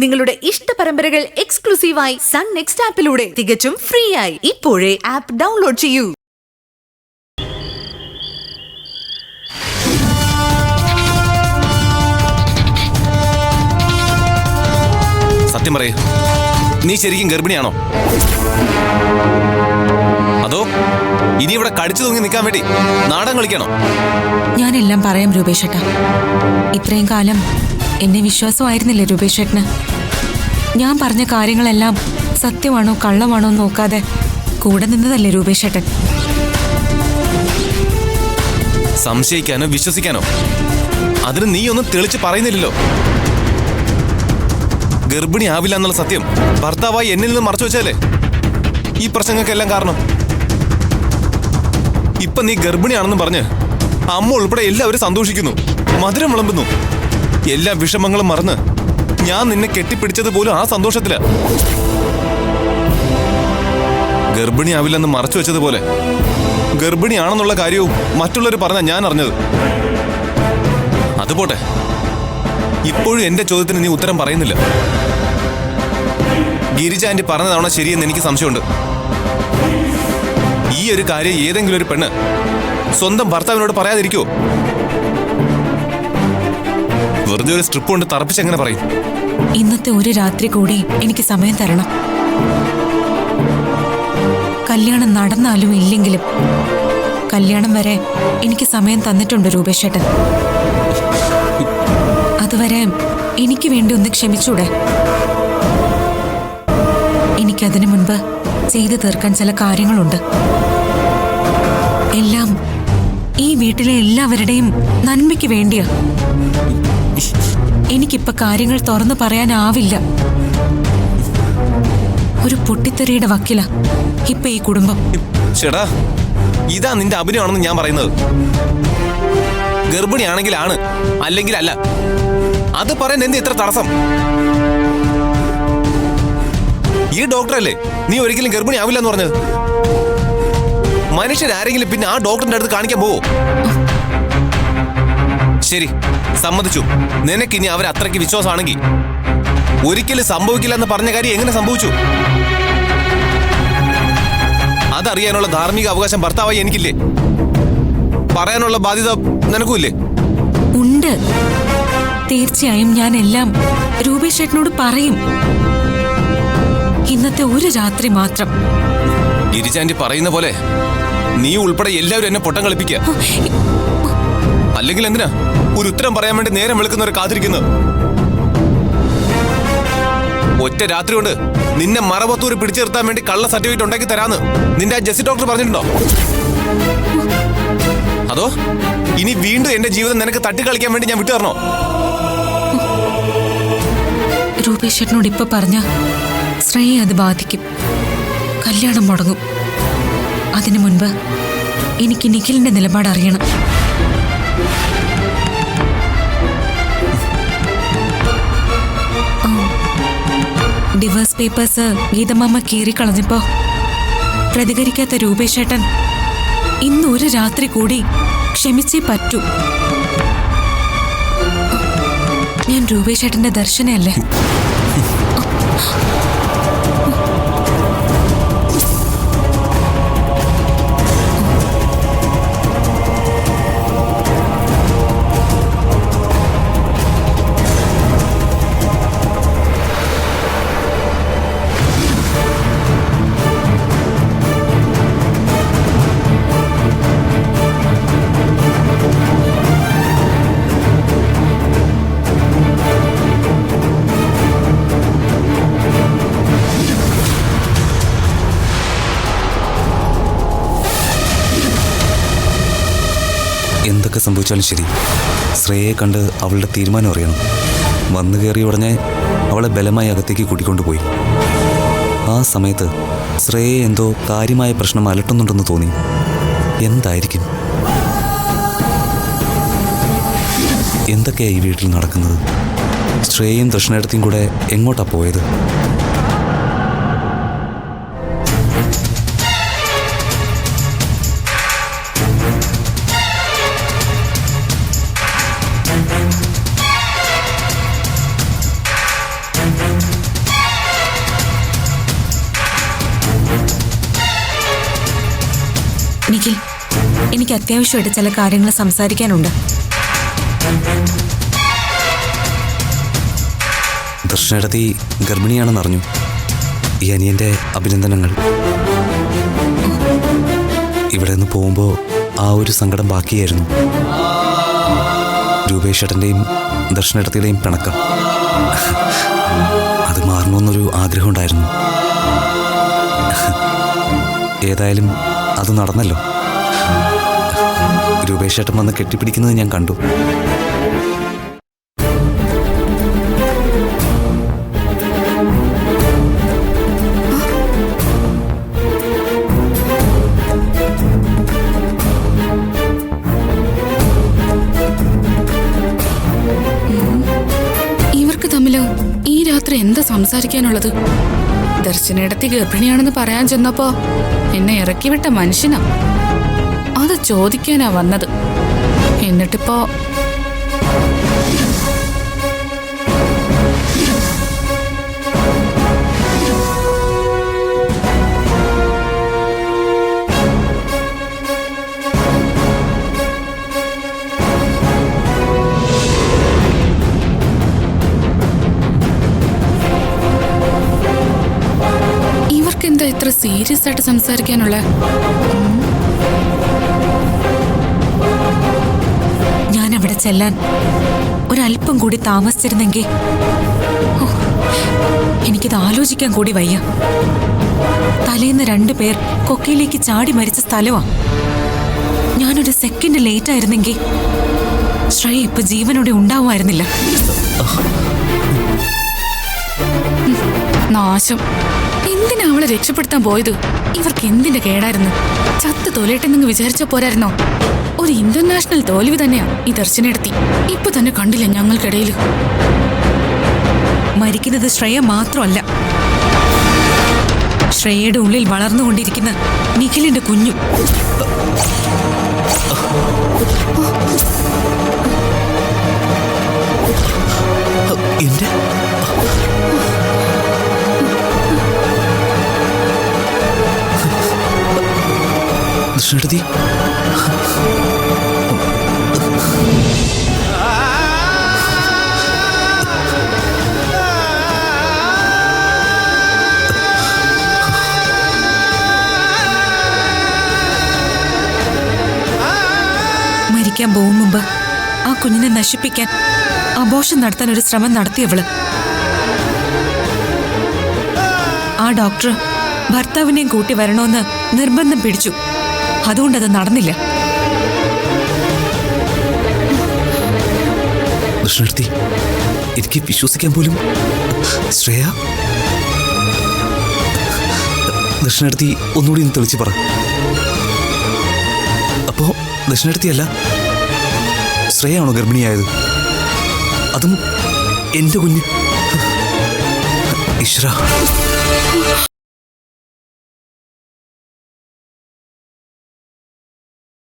നിങ്ങളുടെ ഇഷ്ട പരമ്പരകൾ എക്സ്ക്ലൂസീവായി സൺ നെക്സ്റ്റ് ആപ്പിലൂടെ തികച്ചും ഫ്രീ ആയി ഇപ്പോഴേ ആപ്പ് ഡൗൺലോഡ് ചെയ്യൂ. സത്യം പറയൂ, നീ ശരിക്കും ഗർഭിണിയാണോ? അതോ ഇനി ഇവിടെ കടിച്ചു തൂങ്ങി നിൽക്കാൻ വേണ്ടി നാടകം കളിക്കണോ? ഞാനെല്ലാം പറയാം രൂപേഷേട്ടാ. ഇത്രയും കാലം എന്നെ വിശ്വാസമായിരുന്നില്ലേ രൂപേഷേട്ടന്? ഞാൻ പറഞ്ഞ കാര്യങ്ങളെല്ലാം സത്യമാണോ കള്ളമാണോ നോക്കാതെ കൂടെ നിന്നതല്ലേ രൂപേഷേട്ടൻ? സംശയിക്കാനോ വിശ്വസിക്കാനോ അതിന് നീ ഒന്നും തെളിച്ച് പറയുന്നില്ലല്ലോ. ഗർഭിണി ആവില്ല എന്നുള്ള സത്യം ഭർത്താവായി എന്നിൽ നിന്ന് മറച്ചു വെച്ചാലേ ഈ പ്രശ്നങ്ങൾക്കെല്ലാം കാരണം. ഇപ്പൊ നീ ഗർഭിണിയാണെന്ന് പറഞ്ഞ് അമ്മ ഉൾപ്പെടെ എല്ലാവരും സന്തോഷിക്കുന്നു, മധുരം വിളമ്പുന്നു. എല്ലാ വിഷമങ്ങളും മറന്ന് ഞാൻ നിന്നെ കെട്ടിപ്പിടിച്ചത് പോലും ആ സന്തോഷത്തില. ഗർഭിണിയാവില്ലെന്ന് മറച്ചു വെച്ചതുപോലെ ഗർഭിണിയാണെന്നുള്ള കാര്യവും മറ്റുള്ളവർ പറഞ്ഞ ഞാൻ അറിഞ്ഞത്. അതുപോട്ടെ, ഇപ്പോഴും എന്റെ ചോദ്യത്തിന് നീ ഉത്തരം പറയുന്നില്ല. ഗിരിജ ആന്റി പറഞ്ഞതാണോ ശരിയെന്ന് എനിക്ക് സംശയമുണ്ട്. ഈ ഒരു കാര്യം ഏതെങ്കിലും ഒരു പെണ്ണ് സ്വന്തം ഭർത്താവിനോട് പറയാതിരിക്കോ? വെറുതെ ഒരു സ്ട്രിപ്പ് കൊണ്ട് തറപ്പിച്ചെങ്ങനെ പറയും? ഇന്നത്തെ ഒരു രാത്രി കൂടി എനിക്ക് സമയം തരണം. കല്യാണം നടന്നാലും ഇല്ലെങ്കിലും കല്യാണം വരെ എനിക്ക് സമയം തന്നിട്ടുണ്ട് രൂപേഷേട്ടൻ. അതുവരെ എനിക്ക് വേണ്ടി ഒന്ന് ക്ഷമിച്ചൂടെ? എനിക്കതിനു മുൻപ് ചെയ്തു തീർക്കാൻ ചില കാര്യങ്ങളുണ്ട്. എല്ലാം ഈ വീട്ടിലെ എല്ലാവരുടെയും നന്മയ്ക്ക് വേണ്ടിയാ. എനിക്കിപ്പോ കാര്യങ്ങൾ തുറന്നു പറയാനാവില്ല. ഒരു പൊട്ടിത്തെറിയുടെ വക്കില ഇപ്പൊ ഈ കുടുംബം. ചേടാ, ഇതാ നിന്റെ അഭിനയമാണെന്ന് ഞാൻ പറയുന്നത്. ഗർഭിണിയാണെങ്കിൽ ആണ്, അല്ലെങ്കിൽ അല്ല. അത് പറയാൻ എന്ത് ഇത്ര തടസ്സം? ഈ ഡോക്ടറല്ലേ നീ ഒരിക്കലും ഗർഭിണി ആവില്ല എന്ന് പറഞ്ഞത്? മനുഷ്യരാരെങ്കിലും പിന്നെ ആ ഡോക്ടറിന്റെ അടുത്ത് കാണിക്കാൻ പോവോ? ശരി, സമ്മതിച്ചു. നിനക്കിനി അവർ അത്രയ്ക്ക് വിശ്വാസമാണെങ്കിൽ ഒരിക്കലും സംഭവിക്കില്ല എന്ന് പറഞ്ഞ കാര്യം എങ്ങനെ സംഭവിച്ചു? അതറിയാനുള്ള ധാർമ്മിക അവകാശം ഭർത്താവായി എനിക്കില്ലേ? പറയാനുള്ള ബാധ്യത നിനക്കുമില്ലേ? ഉണ്ട്. തീർച്ചയായും ഞാൻ എല്ലാം രൂപേഷേട്ടനോട് പറയും. ഇന്നത്തെ ഒരു രാത്രി മാത്രം. ഗിരിജാന്റി പറയുന്ന പോലെ നീ ഉൾപ്പെടെ എല്ലാവരും എന്നെ പൊട്ടം കളിപ്പിക്കുക. അല്ലെങ്കിൽ എന്തിനാ ഒരു ഉത്തരം പറയാൻ വേണ്ടി നേരം വിളിക്കുന്നവരെ കാത്തിരിക്കുന്നത്? ഒറ്റ രാത്രി കൊണ്ട് നിന്നെ മറവത്തൂര് പിടിച്ചു നിർത്താൻ വേണ്ടി കള്ള സർട്ടിഫിക്കറ്റ് ഉണ്ടാക്കി തരാന്ന് നിന്റെ ആ ജെസ്സി ഡോക്ടർ പറഞ്ഞിട്ടുണ്ടോ? അതോ ഇനി വീണ്ടും എന്റെ ജീവിതം നിനക്ക് തട്ടിക്കളിക്കാൻ വേണ്ടി ഞാൻ വിട്ടുതരണോ? രൂപേഷേട്ടനോട് ഇപ്പൊ പറഞ്ഞ ശ്രേയെ അത് ബാധിക്കും. കല്യാണം മുടങ്ങും. അതിനു മുൻപ് എനിക്ക് നിഖിലിന്റെ നിലപാട് അറിയണം. ഡിവോഴ്സ് പേപ്പേഴ്സ് ഗീതമാമ കീറിക്കളഞ്ഞപ്പോ പ്രതികരിക്കാത്ത രൂപേഷേട്ടൻ ഇന്ന് ഒരു രാത്രി കൂടി ക്ഷമിച്ചേ പറ്റൂ. ഞാൻ രൂപേഷേട്ടന്റെ ദർശനയല്ലേ? എന്തൊക്കെ സംഭവിച്ചാലും ശരി, ശ്രേയയെ കണ്ട് അവളുടെ തീരുമാനം അറിയണം. വന്നു കയറിയ ഉടനെ അവളെ ബലമായി അകത്തേക്ക് കൂട്ടിക്കൊണ്ടുപോയി. ആ സമയത്ത് ശ്രേയയെ എന്തോ കാര്യമായ പ്രശ്നം അലട്ടുന്നുണ്ടെന്ന് തോന്നി. എന്തായിരിക്കും? എന്തൊക്കെയാ ഈ വീട്ടിൽ നടക്കുന്നത്? ശ്രേയയും ദർശനേടത്തിയും കൂടെ എങ്ങോട്ടാ പോയത്? എനിക്ക് അത്യാവശ്യമായിട്ട് ചില കാര്യങ്ങൾ സംസാരിക്കാനുണ്ട്. ദർശനേടത്തി ഗർഭിണിയാണെന്ന് അറിഞ്ഞു. ഈ അനിയന്റെ അഭിനന്ദനങ്ങൾ. ഇവിടെ നിന്ന് പോകുമ്പോൾ ആ ഒരു സങ്കടം ബാക്കിയായിരുന്നു. രൂപേഷേട്ടൻ്റെയും ദർശനേടത്തിയുടെയും പിണക്കം അത് മാറണമെന്നൊരു ആഗ്രഹമുണ്ടായിരുന്നു. ഏതായാലും അത് നടന്നല്ലോ. രൂപേഷേട്ടൻ വന്ന് കെട്ടിപ്പിടിക്കുന്നത് ഞാൻ കണ്ടു. ഈ രാത്രി എന്താ സംസാരിക്കാനുള്ളത്? ദർശനേടത്തി ഗർഭിണിയാണെന്ന് പറയാൻ ചെന്നപ്പോ എന്നെ ഇറക്കി വിട്ട മനുഷ്യനാ. അത് ചോദിക്കാനാ വന്നത്. എന്നിട്ടിപ്പോ എന്താ ഇത്ര സീരിയസ് ആയിട്ട് സംസാരിക്കാനുള്ള? ഞാൻ അവിടെ ചെല്ലാൻ ഒരല്പം കൂടി താമസിച്ചിരുന്നെങ്കിൽ എനിക്കിത് ആലോചിക്കാൻ കൂടി വയ്യ. തലേന്ന് 2 പേർ കൊക്കയിലേക്ക് ചാടി മരിച്ച സ്ഥലമാ. ഞാനൊരു സെക്കൻഡ് ലേറ്റ് ആയിരുന്നെങ്കിൽ ശ്രേയ ഇപ്പൊ ജീവനോടെ ഉണ്ടാവുമായിരുന്നില്ല. നാശം. എന്തിനാ അവളെ രക്ഷപ്പെടുത്താൻ പോയത്? ഇവർക്ക് എന്തിന്റെ കേടായിരുന്നു? ചത്ത് തൊലയിട്ടെന്ന് വിചാരിച്ച പോരായിരുന്നോ? ഒരു ഇന്റർനാഷണൽ തോൽവി തന്നെയാ ഈ ദർശനേടത്തി. ഇപ്പൊ തന്നെ കണ്ടില്ല ഞങ്ങൾക്കിടയിൽ. മരിക്കുന്നത് ശ്രേയ മാത്രമല്ല, ശ്രേയയുടെ ഉള്ളിൽ വളർന്നുകൊണ്ടിരിക്കുന്ന നിഖിലിന്റെ കുഞ്ഞു. ദർശനേടത്തി മരിക്കാൻ പോകും മുമ്പ് ആ കുഞ്ഞിനെ നശിപ്പിക്കാൻ അബോർഷൻ നടത്താൻ ഒരു ശ്രമം നടത്തിയവള്. ആ ഡോക്ടർ ഭർത്താവിനെയും കൂട്ടി വരണമെന്ന് നിർബന്ധം പിടിച്ചു. അതുകൊണ്ടത് നടന്നില്ല. ദർശനേടത്തി, എനിക്ക് വിശ്വസിക്കാൻ പോലും. ശ്രേയ, ദർശനേടത്തി ഒന്നുകൂടി ഒന്ന് തെളിച്ച് പറ. അപ്പോ ദർശനേടത്തിയല്ല, ശ്രേയാണോ ഗർഭിണിയായത്? അതും എന്റെ കുഞ്ഞ്. ഈശ്വരാ.